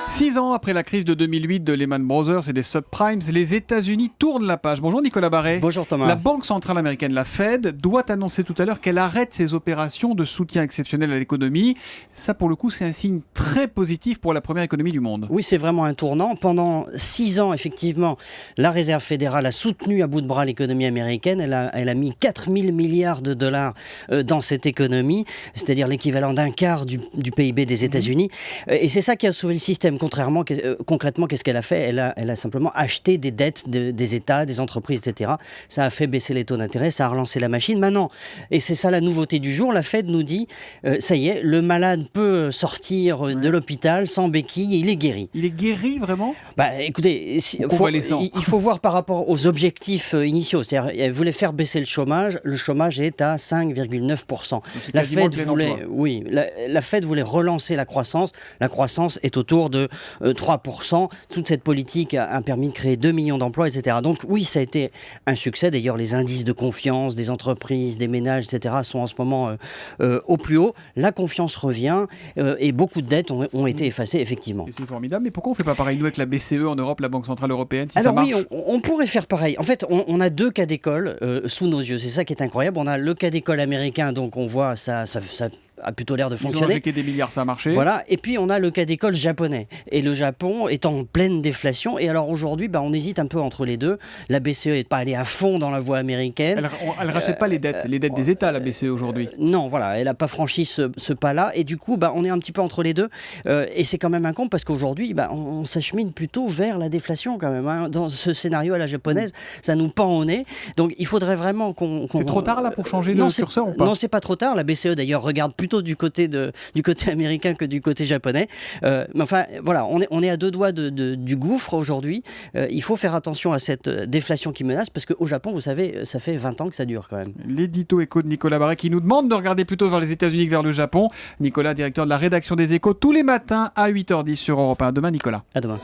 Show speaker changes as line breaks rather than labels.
6 ans après la crise de 2008 de Lehman Brothers et des subprimes, les États-Unis tournent la page. Bonjour Nicolas Barret.
Bonjour Thomas.
La Banque centrale américaine, la Fed, doit annoncer tout à l'heure qu'elle arrête ses opérations de soutien exceptionnel à l'économie. Ça, pour le coup, c'est un signe très positif pour la première économie du monde.
Oui, c'est vraiment un tournant. Pendant 6 ans, effectivement, la Réserve fédérale a soutenu à bout de bras l'économie américaine. Elle a mis 4 000 milliards de dollars dans cette économie, c'est-à-dire l'équivalent d'un quart du PIB des États-Unis. Et c'est ça qui a sauvé le système. Concrètement, qu'est-ce qu'elle a fait ? Elle a simplement acheté des dettes des États, des entreprises, etc. Ça a fait baisser les taux d'intérêt, ça a relancé la machine. Maintenant, et c'est ça la nouveauté du jour, la Fed nous dit, ça y est, le malade peut sortir de l'hôpital sans béquille et il est guéri.
Il est guéri vraiment ?
Écoutez, il faut voir par rapport aux objectifs initiaux. C'est-à-dire, elle voulait faire baisser le chômage est à 5,9%. La Fed voulait relancer la croissance. La croissance est autour de 3%. Toute cette politique a permis de créer 2 millions d'emplois, etc. Donc oui, ça a été un succès. D'ailleurs, les indices de confiance des entreprises, des ménages, etc. sont en ce moment au plus haut. La confiance revient et beaucoup de dettes ont été effacées, effectivement.
Et c'est formidable. Mais pourquoi on ne fait pas pareil, nous, avec la BCE en Europe, la Banque Centrale Européenne, si
Alors
ça marche?
Oui, on pourrait faire pareil. En fait, on a deux cas d'école sous nos yeux. C'est ça qui est incroyable. On a le cas d'école américain, donc on voit ça a plutôt l'air de fonctionner.
Ils ont injecté des milliards, ça a marché.
Voilà. Et puis on a le cas d'école japonais. Et le Japon est en pleine déflation. Et alors aujourd'hui, on hésite un peu entre les deux. La BCE n'est pas allée à fond dans la voie américaine.
Elle ne rachète pas les dettes des États, la BCE aujourd'hui.
Non, voilà, elle n'a pas franchi ce pas-là. Et du coup, on est un petit peu entre les deux. Et c'est quand même un compte parce qu'aujourd'hui, on s'achemine plutôt vers la déflation quand même. Hein. Dans ce scénario à la japonaise, ça nous pend au nez. Donc il faudrait vraiment qu'on...
C'est trop tard là pour changer le curseur ou pas?
Non, c'est pas trop tard. La BCE d'ailleurs regarde plutôt du côté américain que du côté japonais. Mais enfin, voilà, on est à deux doigts du gouffre aujourd'hui. Il faut faire attention à cette déflation qui menace parce qu'au Japon, vous savez, ça fait 20 ans que ça dure quand même.
L'édito éco de Nicolas Barret qui nous demande de regarder plutôt vers les États-Unis que vers le Japon. Nicolas, directeur de la rédaction des Échos, tous les matins à 8h10 sur Europe 1. À demain, Nicolas.
À demain.